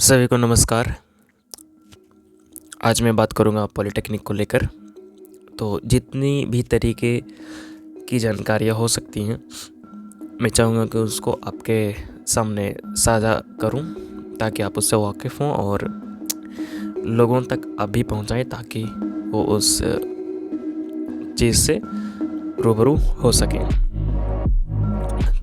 सभी को नमस्कार। आज मैं बात करूँगा पॉलिटेक्निक को लेकर। तो जितनी भी तरीके की जानकारियाँ हो सकती हैं, मैं चाहूँगा कि उसको आपके सामने साझा करूँ ताकि आप उससे वाकिफ़ हों और लोगों तक आप भी पहुँचाएँ ताकि वो उस चीज़ से रूबरू हो सकें।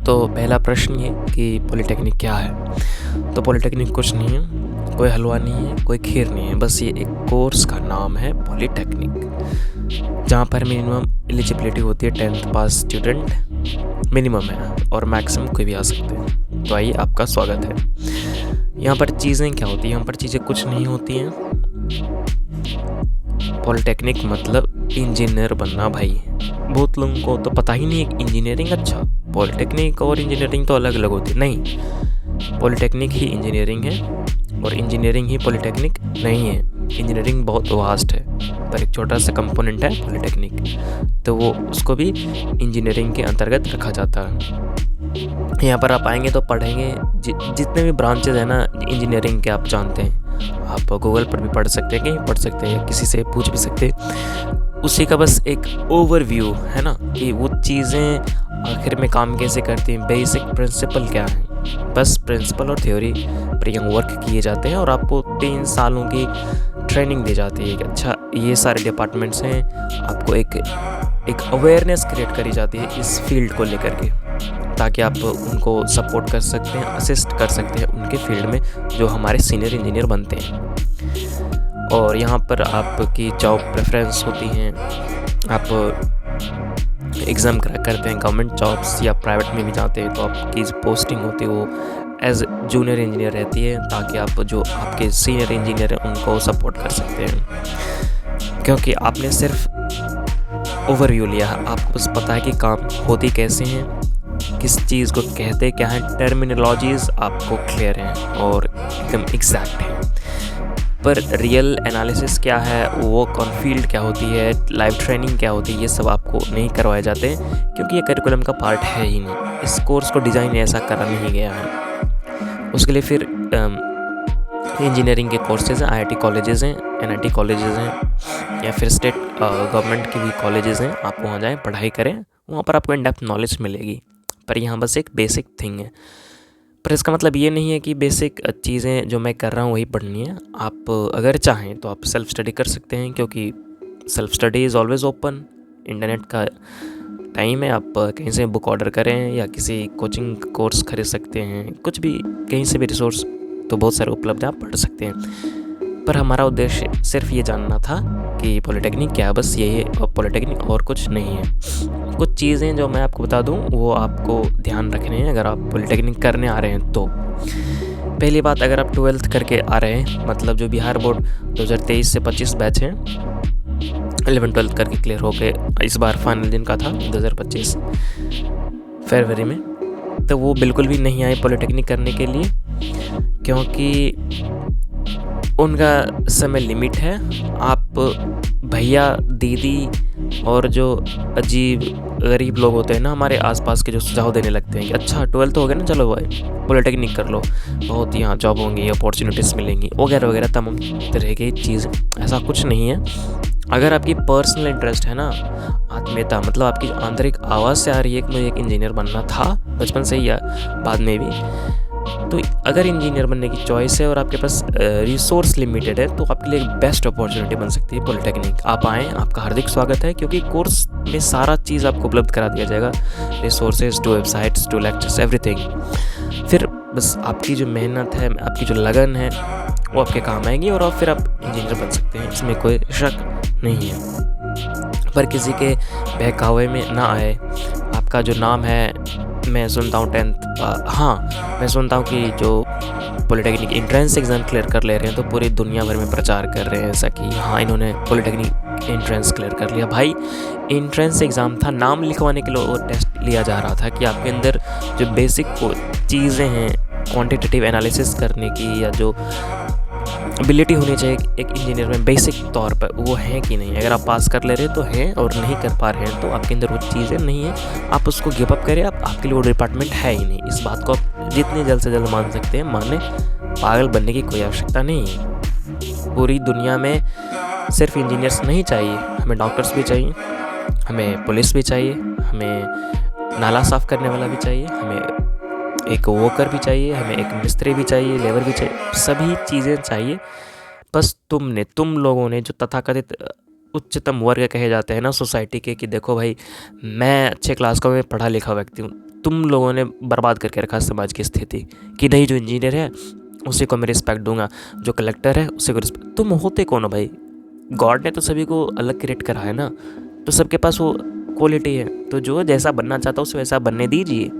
तो पहला प्रश्न ये कि पॉलिटेक्निक क्या है। तो पॉलिटेक्निक कुछ नहीं है, कोई हलवा नहीं है, कोई खीर नहीं है, बस ये एक कोर्स का नाम है पॉलिटेक्निक, जहाँ पर मिनिमम एलिजिबिलिटी होती है 10th पास स्टूडेंट मिनिमम है और मैक्सिमम कोई भी आ सकते हैं। तो आइए, आपका स्वागत है। यहाँ पर चीज़ें क्या होती हैं? यहाँ पर चीज़ें कुछ नहीं होती हैं। पॉलिटेक्निक मतलब इंजीनियर बनना। भाई बहुत लोगों को तो पता ही नहीं है इंजीनियरिंग, अच्छा पॉलिटेक्निक और इंजीनियरिंग तो अलग अलग होती है। नहीं, पॉलिटेक्निक ही इंजीनियरिंग है और इंजीनियरिंग ही पॉलिटेक्निक नहीं है। इंजीनियरिंग बहुत वास्ट है, पर एक छोटा सा कंपोनेंट है पॉलिटेक्निक, तो वो उसको भी इंजीनियरिंग के अंतर्गत रखा जाता है। यहाँ पर आप आएंगे तो पढ़ेंगे जितने भी ब्रांचेज हैं ना इंजीनियरिंग के, आप जानते हैं, आप गूगल पर भी पढ़ सकते हैं, कहीं पढ़ सकते हैं, किसी से पूछ भी सकते हैं। उसी का बस एक ओवरव्यू है ना कि वो चीज़ें आखिर में काम कैसे करती हैं, बेसिक प्रिंसिपल क्या है। बस प्रिंसिपल और थ्योरी पर यहाँ वर्क किए जाते हैं और आपको 3 सालों की ट्रेनिंग दी जाती है कि अच्छा ये सारे डिपार्टमेंट्स हैं। आपको एक अवेयरनेस क्रिएट करी जाती है इस फील्ड को लेकर के, ताकि आप उनको सपोर्ट कर सकते हैं, असिस्ट कर सकते हैं उनके फील्ड में जो हमारे सीनियर इंजीनियर बनते हैं। और यहाँ पर आपकी जॉब प्रेफरेंस होती हैं, आप एग्ज़ाम क्रैक करते हैं गवर्नमेंट जॉब्स या प्राइवेट में भी जाते हैं तो आपकी पोस्टिंग होती है वो एज जूनियर इंजीनियर रहती है, ताकि आप जो आपके सीनियर इंजीनियर हैं उनको सपोर्ट कर सकते हैं। क्योंकि आपने सिर्फ ओवरव्यू लिया है, आपको बस पता है कि काम होती कैसे हैं, किस चीज़ को कहते क्या है, टर्मिनोलॉजीज़ आपको क्लियर हैं और एकदम एग्जैक्ट हैं। पर रियल एनालिसिस क्या है, वो फील्ड क्या होती है, लाइव ट्रेनिंग क्या होती है, ये सब आपको नहीं करवाए जाते क्योंकि ये करिकुलम का पार्ट है ही नहीं। इस कोर्स को डिज़ाइन ऐसा करा नहीं गया है। उसके लिए फिर इंजीनियरिंग के कोर्सेज़ हैं, IIT कॉलेजेस हैं, NIT कॉलेजेस हैं, या फिर स्टेट गवर्नमेंट के भी कॉलेजेस हैं। आप वहाँ जाएँ, पढ़ाई करें, वहाँ पर आपको इन डेप्थ नॉलेज मिलेगी। पर यहाँ बस एक बेसिक थिंग है। पर इसका मतलब ये नहीं है कि बेसिक चीज़ें जो मैं कर रहा हूँ वही पढ़नी है। आप अगर चाहें तो आप सेल्फ़ स्टडी कर सकते हैं, क्योंकि self study is always open. Internet का टाइम है, आप कहीं से बुक ऑर्डर करें या किसी कोचिंग कोर्स खरीद सकते हैं, कुछ भी कहीं से भी रिसोर्स तो बहुत सारे उपलब्ध हैं, आप पढ़ सकते हैं। पर हमारा उद्देश्य सिर्फ ये जानना था कि पॉलिटेक्निक क्या है, बस यही है, और पॉलिटेक्निक और कुछ नहीं है। कुछ चीज़ें जो मैं आपको बता दूं वो आपको ध्यान रखने हैं अगर आप पॉलिटेक्निक करने आ रहे हैं तो। पहली बात, अगर आप 12th करके आ रहे हैं, मतलब जो बिहार बोर्ड 2023 से 25 बैच हैं, 11-12 करके क्लियर होके इस बार फाइनल जिनका था 2025 फरवरी में, तो वो बिल्कुल भी नहीं आए पॉलिटेक्निक करने के लिए, क्योंकि उनका समय लिमिट है। आप भैया दीदी और जो अजीब गरीब लोग होते हैं ना हमारे आसपास के, जो सुझाव देने लगते हैं कि अच्छा 12th हो गया ना, चलो भाई पॉलिटेक्निक कर लो, बहुत यहाँ जॉब होंगी, अपॉर्चुनिटीज़ मिलेंगी वगैरह वगैरह तमाम तरह की चीज़। ऐसा कुछ नहीं है। अगर आपकी पर्सनल इंटरेस्ट है ना, आत्मीयता, मतलब आपकी आंतरिक आवाज़ से आ रही है कि मुझे एक इंजीनियर बनना था बचपन से ही या बाद में भी, तो अगर इंजीनियर बनने की चॉइस है और आपके पास रिसोर्स लिमिटेड है, तो आपके लिए एक बेस्ट अपॉर्चुनिटी बन सकती है पॉलिटेक्निक। आप आएँ, आपका हार्दिक स्वागत है, क्योंकि कोर्स में सारा चीज़ आपको उपलब्ध करा दिया जाएगा, resources to websites to lectures everything. फिर बस आपकी जो मेहनत है, आपकी जो लगन है, वो आपके काम आएगी और फिर आप इंजीनियर बन सकते हैं, इसमें कोई शक नहीं है। पर किसी के बहकावे में ना आए। आपका जो नाम है, मैं सुनता हूँ 10th, हाँ मैं सुनता हूँ कि जो पॉलिटेक्निक एंट्रेंस एग्ज़ाम क्लियर कर ले रहे हैं तो पूरी दुनिया भर में प्रचार कर रहे हैं ऐसा कि हाँ इन्होंने पॉलिटेक्निक एंट्रेंस क्लियर कर लिया। भाई एंट्रेंस एग्ज़ाम था, नाम लिखवाने के लिए वो टेस्ट लिया जा रहा था कि आपके अंदर जो बेसिक चीज़ें हैं क्वांटिटेटिव एनालिसिस करने की, या जो एबिलिटी होनी चाहिए एक इंजीनियर में बेसिक तौर पर, वो है कि नहीं। अगर आप पास कर ले रहे तो हैं, और नहीं कर पा रहे हैं तो आपके अंदर वो चीज़ें नहीं है, आप उसको गिव अप करें। आपके लिए वो डिपार्टमेंट है ही नहीं। इस बात को आप जितनी जल्द से जल्द मान सकते हैं माने, पागल बनने की कोई आवश्यकता नहीं है। पूरी दुनिया में सिर्फ इंजीनियर्स नहीं चाहिए, हमें डॉक्टर्स भी चाहिए, हमें पुलिस भी चाहिए, हमें नाला साफ़ करने वाला भी चाहिए, हमें एक वर्कर भी चाहिए, हमें एक मिस्त्री भी चाहिए, लेबर भी चाहिए, सभी चीज़ें चाहिए। बस तुम लोगों ने जो तथाकथित उच्चतम वर्ग कहे जाते हैं ना सोसाइटी के, कि देखो भाई मैं अच्छे क्लास का, मैं पढ़ा लिखा व्यक्ति हूँ, तुम लोगों ने बर्बाद करके रखा समाज की स्थिति कि नहीं जो इंजीनियर है उसी को मैं रिस्पेक्ट दूंगा, जो कलेक्टर है उसी को रिस्पेक्ट। तुम होते कौन हो भाई? गॉड ने तो सभी को अलग क्रिएट करा है ना, तो सबके पास वो क्वालिटी है, तो जो जैसा बनना चाहता है उसे वैसा बनने दीजिए।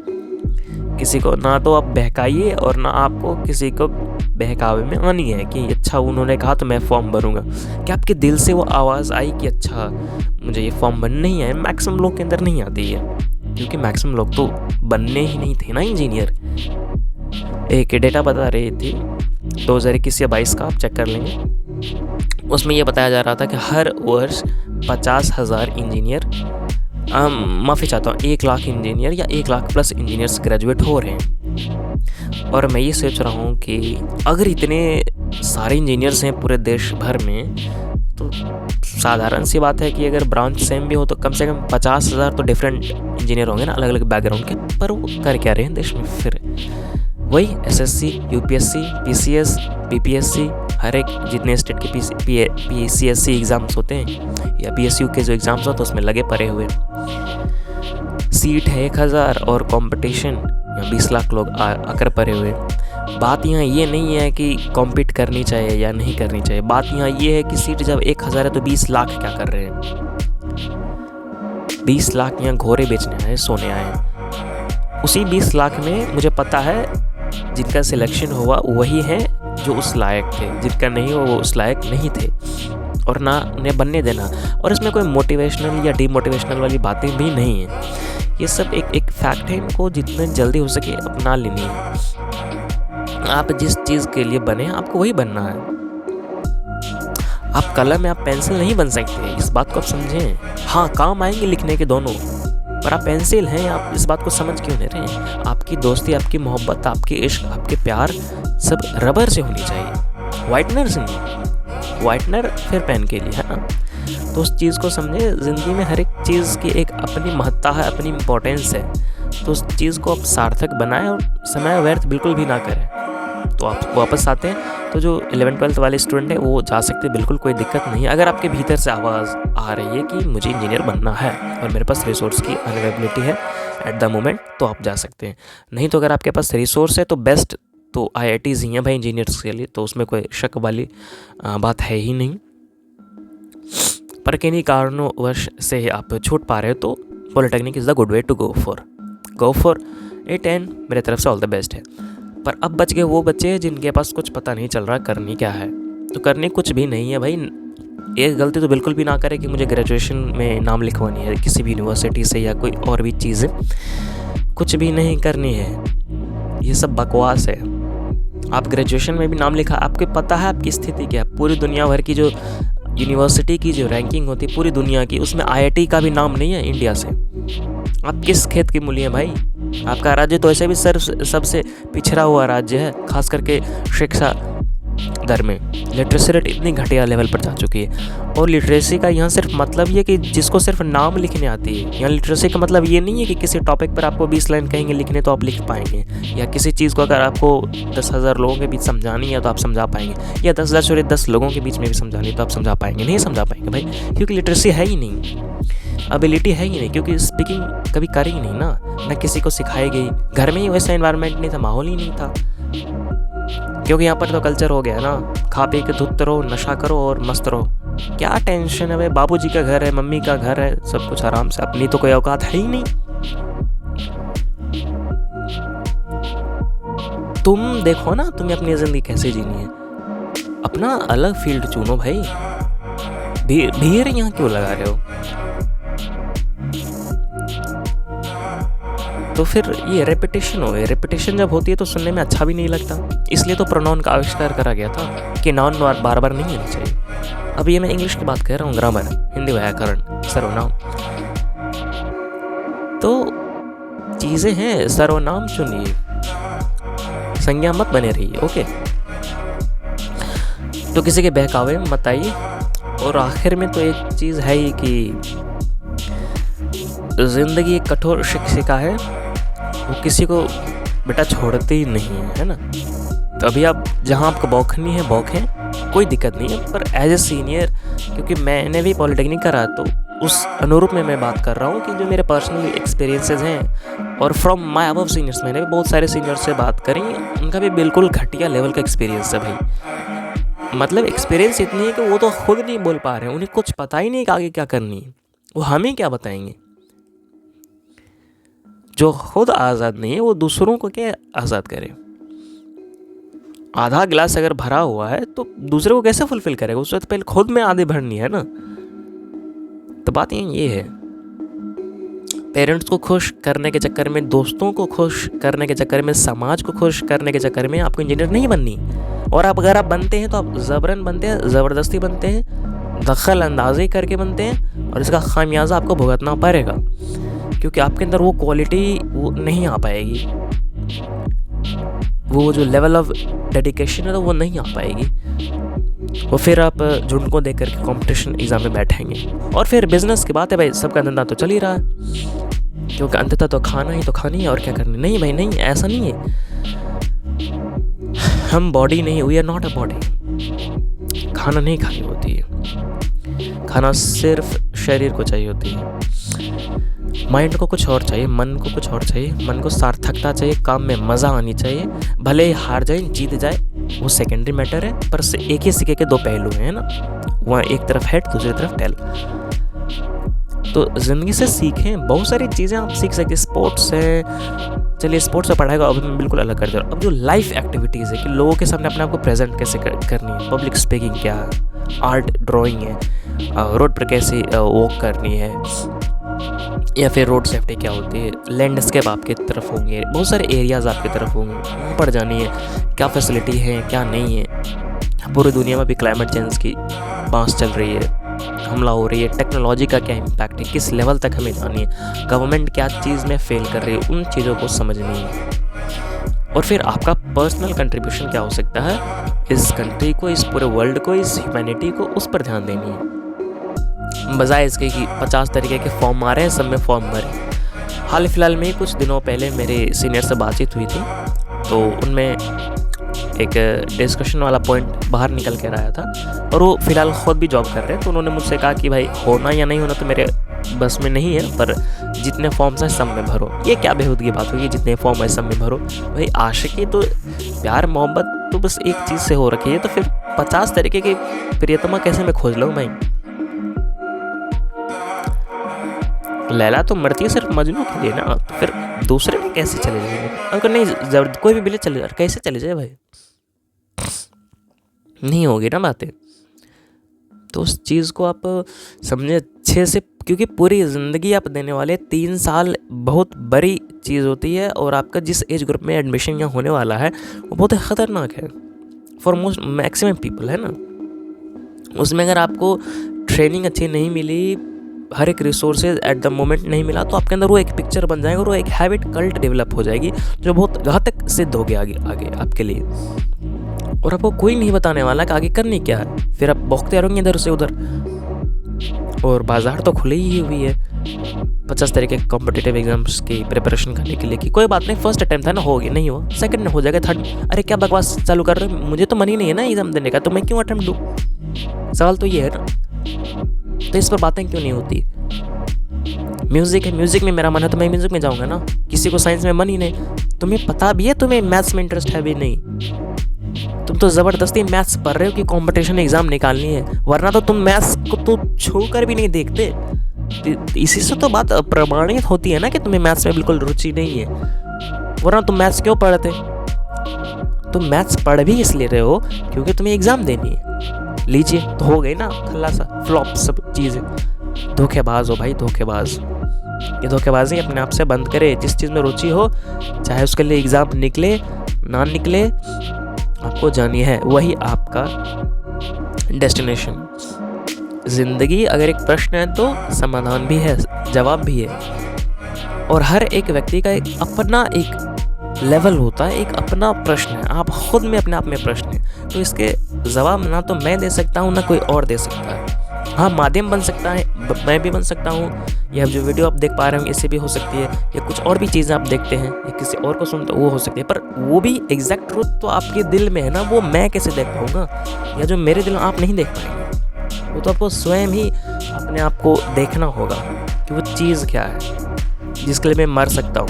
किसी को ना तो आप बहकाइए और ना आपको किसी को बहकावे में आनी है कि अच्छा उन्होंने कहा तो मैं फॉर्म भरूंगा। क्या आपके दिल से वो आवाज़ आई कि अच्छा मुझे ये फॉर्म भरना ही है? मैक्सिमम लोग के अंदर नहीं आती है, क्योंकि मैक्सिमम लोग तो बनने ही नहीं थे ना इंजीनियर। एक डेटा बता रही थी 2021 या 22 का, आप चेक कर लेंगे, उसमें यह बताया जा रहा था कि हर वर्ष 50,000 इंजीनियर, माफ़ी चाहता हूँ 1 लाख इंजीनियर या 1 लाख प्लस इंजीनियर्स ग्रेजुएट हो रहे हैं। और मैं ये सोच रहा हूँ कि अगर इतने सारे इंजीनियर्स हैं पूरे देश भर में, तो साधारण सी बात है कि अगर ब्रांच सेम भी हो तो कम से कम 50,000 तो डिफरेंट इंजीनियर होंगे ना, अलग अलग बैकग्राउंड के। पर वो कर क्या रहे हैं देश में? फिर वही SSC, UPSC, PCS, PPSC, हर एक जितने स्टेट के PCSC एग्ज़ाम्स होते हैं या PSU के जो एग्ज़ाम्स होते हैं उसमें लगे पड़े हुए। सीट है 1000 और कंपटीशन या 20 लाख लोग आकर पड़े हुए। बात यहाँ ये नहीं है कि कॉम्पीट करनी चाहिए या नहीं करनी चाहिए, बात यहाँ ये है कि सीट जब 1000 है तो 20 लाख क्या कर रहे हैं? 20 लाख यहाँ घोड़े बेचने आए, सोने आए। उसी 20 लाख में मुझे पता है जिनका सिलेक्शन हुआ वही है जो उस लायक थे, जिनका नहीं हुआ वो उस लायक नहीं थे, और ना उन्हें बनने देना। और इसमें कोई मोटिवेशनल या डीमोटिवेशनल वाली बातें भी नहीं है, ये सब एक फैक्ट है, इनको जितने जल्दी हो सके अपना लेनी है। आप जिस चीज़ के लिए बने आपको वही बनना है। आप कलम या आप पेंसिल नहीं बन सकते, इस बात को आप समझें। हाँ, काम आएंगे लिखने के दोनों, पर आप पेंसिल हैं, आप इस बात को समझ क्यों नहीं रहे? आपकी दोस्ती, आपकी मोहब्बत, आपकी इश्क, आपके प्यार सब रबर से होनी चाहिए, वाइटनर से नहीं। वाइटनर फिर पेन के लिए है ना। तो उस चीज़ को समझे, ज़िंदगी में हर एक चीज़ की एक अपनी महत्ता है, अपनी इम्पोर्टेंस है, तो उस चीज़ को आप सार्थक बनाएं और समय व्यर्थ बिल्कुल भी ना करें। तो आप वापस आते हैं, तो जो 11th-12th वाले स्टूडेंट हैं वो जा सकते, बिल्कुल कोई दिक्कत नहीं है। अगर आपके भीतर से आवाज़ आ रही है कि मुझे इंजीनियर बनना है और मेरे पास रिसोर्स की अवेलेबिलिटी है एट द मोमेंट, तो आप जा सकते हैं। नहीं तो अगर आपके पास रिसोर्स है तो बेस्ट तो IITs ही हैं भाई इंजीनियर्स के लिए, तो उसमें कोई शक वाली बात है ही नहीं। पर किन्हीं कारणोंवश से आप छूट पा रहे हो तो polytechnic is the good way to go for it, and मेरे तरफ से ऑल द बेस्ट है। पर अब बच गए वो बच्चे जिनके पास कुछ पता नहीं चल रहा करनी क्या है। तो करने कुछ भी नहीं है भाई। एक गलती तो बिल्कुल भी ना करें कि मुझे ग्रेजुएशन में नाम लिखवानी है किसी भी यूनिवर्सिटी से या कोई और भी चीज़ें, कुछ भी नहीं करनी है, ये सब बकवास है। आप ग्रेजुएशन में भी नाम लिखा, आपको पता है आपकी स्थिति क्या है। पूरी दुनिया भर की जो यूनिवर्सिटी की जो रैंकिंग होती है पूरी दुनिया की, उसमें IIT का भी नाम नहीं है इंडिया से। आप किस खेत की मूली हैं भाई? आपका राज्य तो ऐसे भी सबसे पिछड़ा हुआ राज्य है, खास करके शिक्षा दर में लिटरेसी रेट इतनी घटिया लेवल पर जा चुकी है। और लिटरेसी का यहाँ सिर्फ मतलब ये कि जिसको सिर्फ नाम लिखने आती है। यहाँ लिटरेसी का मतलब ये नहीं है कि किसी टॉपिक पर आपको 20 लाइन कहेंगे लिखने तो आप लिख पाएंगे, या किसी चीज़ को अगर आपको 10,000 लोगों के बीच समझानी है तो आप समझा पाएंगे, या 10 लोगों के बीच में भी समझानी तो आप समझा पाएंगे। नहीं समझा पाएंगे भाई, क्योंकि लिटरेसी है ही नहीं, एबिलिटी है ही नहीं, क्योंकि स्पीकिंग कभी करी ही नहीं ना किसी को सिखाई गई। घर में ही वैसा एनवायरनमेंट नहीं था, माहौल ही नहीं था। क्योंकि यहाँ पर तो कल्चर हो गया ना, खा पी के धुत रहो, नशा करो और मस्त रहो। क्या टेंशन है भाई? बाबूजी का घर है, मम्मी का घर है, सब कुछ आराम से, अपनी तो कोई औकात है ही नहीं। तुम देखो ना, तुम्हें अपनी जिंदगी कैसे जीनी है, अपना अलग फील्ड चुनो भाई। भीड़ यहाँ क्यों लगा रहे हो? तो फिर ये रेपिटेशन हो गई। रेपिटेशन जब होती है तो सुनने में अच्छा भी नहीं लगता, इसलिए तो प्रोनाउन का आविष्कार करा गया था कि नाउन बार बार नहीं होना चाहिए। अब ये मैं इंग्लिश की बात कर रहा हूँ, ग्रामर, हिंदी व्याकरण, सर्वनाम। तो चीज़ें हैं, सर्वनाम चुनिए, संज्ञा मत बने रहिए। ओके। तो किसी के बहकावे में मत आइए। और आखिर में तो एक चीज़ है ही कि ज़िंदगी एक कठोर शिक्षिका है, वो किसी को बेटा छोड़ती ही नहीं है ना। तो अभी आप जहाँ आपको बौखनी है बौखें, कोई दिक्कत नहीं है। पर एज ए सीनियर, क्योंकि मैंने भी पॉलिटेक्निक करा, तो उस अनुरूप में मैं बात कर रहा हूँ कि जो मेरे पर्सनल एक्सपीरियंसेस हैं, और फ्रॉम माय अबव सीनियर्स, मैंने भी बहुत सारे सीनियर्स से बात करी, उनका भी बिल्कुल घटिया लेवल का एक्सपीरियंस है भाई। मतलब एक्सपीरियंस इतनी है कि वो तो खुद नहीं बोल पा रहे हैं, उन्हें कुछ पता ही नहीं कि आगे क्या करनी है, वो हमें क्या बताएंगे। जो खुद आज़ाद नहीं है वो दूसरों को क्या आज़ाद करे। आधा गिलास अगर भरा हुआ है तो दूसरे को कैसे फुलफिल करेगा, उससे तो पहले खुद में आधी भरनी है ना। तो बात ये है, पेरेंट्स को खुश करने के चक्कर में, दोस्तों को खुश करने के चक्कर में, समाज को खुश करने के चक्कर में आपको इंजीनियर नहीं बननी। और आप अगर आप बनते हैं तो आप ज़बरन बनते हैं, ज़बरदस्ती बनते हैं, दखल अंदाजी करके बनते हैं, और इसका खामियाजा आपको भुगतना पड़ेगा, क्योंकि आपके अंदर वो क्वालिटी वो नहीं आ पाएगी, वो जो लेवल ऑफ डेडिकेशन है तो वो नहीं आ पाएगी। और फिर आप झुंड को देख करके कंपटीशन एग्ज़ाम में बैठेंगे। और फिर बिजनेस की बात है भाई, सबका धंधा तो चल ही रहा है, क्योंकि अंततः तो खाना ही तो खानी है, और क्या करनी। नहीं भाई नहीं, ऐसा नहीं है। हम बॉडी नहीं, we are not a body. खाना नहीं खानी होती है, खाना सिर्फ शरीर को चाहिए होती है। माइंड को कुछ और चाहिए, मन को कुछ और चाहिए। मन को सार्थकता चाहिए, काम में मज़ा आनी चाहिए। भले ही हार जाए जीत जाए वो सेकेंडरी मैटर है, पर एक ही सिक्के के दो पहलू हैं ना, वहाँ एक तरफ हेड दूसरी तरफ टेल। तो ज़िंदगी से सीखें, बहुत सारी चीज़ें आप सीख सकते। स्पोर्ट्स है, चलिए स्पोर्ट्स और पढ़ाई को अब मैं बिल्कुल अलग कर दे रहा हूँ। अब जो लाइफ एक्टिविटीज़ है कि लोगों के सामने अपने आप को प्रेजेंट कैसे करनी है, पब्लिक स्पीकिंग क्या है, आर्ट ड्राइंग है, रोड पर कैसे वॉक करनी है, या फिर रोड सेफ्टी क्या होती है, लैंडस्केप आपकी तरफ होंगे, बहुत सारे एरियाज़ आपकी तरफ होंगे, वहाँ पर जानी है क्या फैसिलिटी है क्या नहीं है। पूरी दुनिया में भी क्लाइमेट चेंज की बांस चल रही है, हमला हो रही है, टेक्नोलॉजी का क्या इम्पैक्ट है, किस लेवल तक हमें जानी है, गवर्नमेंट क्या चीज़ में फेल कर रही है, उन चीज़ों को समझनी है। और फिर आपका पर्सनल कंट्रीब्यूशन क्या हो सकता है इस कंट्री को, इस पूरे वर्ल्ड को, इस ह्यूमैनिटी को, उस पर ध्यान देनी है, बजाय इसके कि 50 तरीके के फॉर्म आ रहे हैं, सब में फॉर्म भरें। हाल फिलहाल में कुछ दिनों पहले मेरे सीनियर से बातचीत हुई थी, तो उनमें एक डिस्कशन वाला पॉइंट बाहर निकल कर आया था, और वो फ़िलहाल ख़ुद भी जॉब कर रहे हैं। तो उन्होंने मुझसे कहा कि भाई होना या नहीं होना तो मेरे बस में नहीं है, पर जितने फॉर्म्स हैं सब में भरो। ये क्या बेहूदगी बात हुई, जितने फॉर्म है सब में भरो। भाई आशिकी तो, प्यार मोहब्बत तो बस एक चीज़ से हो रखी है, तो फिर 50 तरीके की प्रियतमा कैसे मैं खोज लूँ भाई। लैला तो मरती है सिर्फ मजनू के लिए ना, तो फिर दूसरे में कैसे चले जाएंगे। अगर नहीं जब कोई भी मिले चले जाए, कैसे चले जाए भाई, नहीं होगी ना बातें। तो उस चीज़ को आप समझे अच्छे से, क्योंकि पूरी ज़िंदगी आप देने वाले 3 साल बहुत बड़ी चीज़ होती है, और आपका जिस एज ग्रुप में एडमिशन यहाँ होने वाला है वो बहुत ख़तरनाक है फॉर मोस्ट मैक्सिमम पीपल, है ना। उसमें अगर आपको ट्रेनिंग अच्छी नहीं मिली, हर एक रिसोर्सेज एट द मोमेंट नहीं मिला, तो आपके अंदर वो एक पिक्चर बन जाएगा, और वो एक हैबिट कल्ट डेवलप हो जाएगी जो बहुत घातक सिद्ध हो गया आगे आपके लिए। और आपको कोई नहीं बताने वाला कि आगे करनी क्या है, फिर आप बौखते रहोगे इधर से उधर। और बाजार तो खुली ही हुई है 50 तरीके के कॉम्पिटिटिव एग्जाम्स की प्रिपरेशन करने के लिए कि कोई बात नहीं, फर्स्ट अटैम्प्ट था ना, हो गया, नहीं हुआ सेकंड में हो जाएगा, थर्ड। अरे क्या बकवास चालू कर रहे हो, मुझे तो मन ही नहीं है ना एग्जाम देने का, तो मैं क्यों अटैम्प्ट दूँ। सवाल तो ये है ना। तो इस पर बातें क्यों नहीं होती। म्यूज़िक है, म्यूज़िक में मेरा मन है तो मैं म्यूज़िक में जाऊँगा ना। किसी को साइंस में मन ही नहीं, तुम्हें पता भी है तुम्हें मैथ्स में इंटरेस्ट है भी नहीं, तुम तो ज़बरदस्ती मैथ्स पढ़ रहे हो कि कंपटीशन एग्ज़ाम निकालनी है, वरना तो तुम मैथ्स को तो छू कर भी नहीं देखते। इसी से तो बात प्रमाणित होती है ना कि तुम्हें मैथ्स में बिल्कुल रुचि नहीं है, वरना तुम मैथ्स क्यों पढ़ते। तुम मैथ्स पढ़ भी इसलिए रहे हो क्योंकि तुम्हें एग्ज़ाम देनी है। लीजिए तो हो गई ना खलासा, फ्लॉप सब चीज़ें। धोखेबाज हो भाई, धोखेबाज। ये धोखेबाजी अपने आप से बंद करे। जिस चीज़ में रुचि हो, चाहे उसके लिए एग्ज़ाम निकले ना निकले, आपको जानी है वही आपका डेस्टिनेशन। ज़िंदगी अगर एक प्रश्न है तो समाधान भी है, जवाब भी है। और हर एक व्यक्ति का एक अपना एक लेवल होता है, एक अपना प्रश्न है, आप खुद में अपने आप में प्रश्न है। तो इसके जवाब ना तो मैं दे सकता हूँ ना कोई और दे सकता है। हाँ, माध्यम बन सकता है, मैं भी बन सकता हूँ, या जो वीडियो आप देख पा रहे हो इससे भी हो सकती है, या कुछ और भी चीज़ें आप देखते हैं या किसी और को सुनते वो हो सकती है, पर वो भी एग्जैक्ट ट्रूथ तो आपके दिल में है ना, वो मैं कैसे देख पाऊँगा, या जो मेरे दिल में आप नहीं देख पाएंगे। वो तो आपको स्वयं ही अपने आप को देखना होगा कि वो चीज़ क्या है जिसके लिए मैं मर सकता हूँ,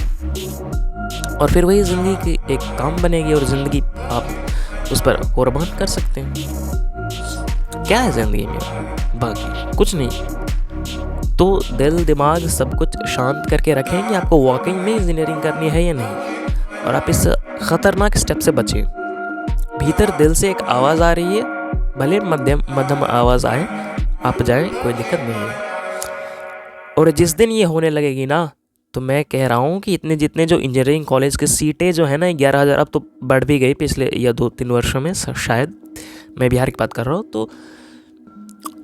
और फिर वही ज़िंदगी की एक काम बनेगी और ज़िंदगी आप उस पर कुर्बान कर सकते हैं। क्या है ज़िंदगी में, बाकी कुछ नहीं। तो दिल दिमाग सब कुछ शांत करके रखें कि आपको वाकई में इंजीनियरिंग करनी है या नहीं, और आप इस ख़तरनाक स्टेप से बचें। भीतर दिल से एक आवाज़ आ रही है, भले मध्यम आवाज़ आए, आप जाएं, कोई दिक्कत नहीं है। और जिस दिन ये होने लगेगी ना, तो मैं कह रहा हूँ कि इतने जितने जो इंजीनियरिंग कॉलेज की सीटें जो है ना 11,000, अब तो बढ़ भी गई पिछले या 2-3 वर्षों में शायद, मैं बिहार की बात कर रहा हूँ, तो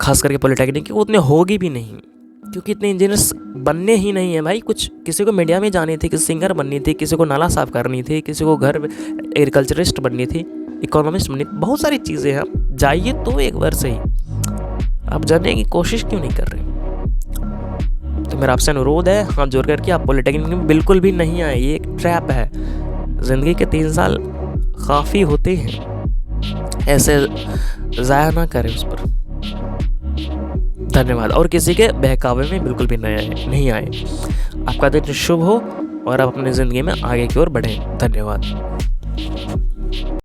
खास करके पॉलिटेक्निक की उतने होगी भी नहीं, क्योंकि इतने इंजीनियर्स बनने ही नहीं है भाई। कुछ किसी को मीडिया में जानी थी, किसी सिंगर बननी थी, किसी को नाला साफ करनी थी, किसी को घर एग्रीकल्चरिस्ट बननी थी, इकोनॉमिस्ट बननी थी, बहुत सारी चीज़ें हैं। आप जाइए तो एक बार सही, आप जानने की कोशिश क्यों नहीं कर रहे? तो मेरा आपसे अनुरोध है हाथ जोड़ करके, आप पॉलिटेक्निक में बिल्कुल भी नहीं आए, ये एक ट्रैप है। ज़िंदगी के 3 साल काफ़ी होते हैं, ऐसे ज़ाया ना करें उस पर। धन्यवाद। और किसी के बहकावे में बिल्कुल भी नहीं आए। आपका दिन शुभ हो और आप अपनी ज़िंदगी में आगे की ओर बढ़ें। धन्यवाद।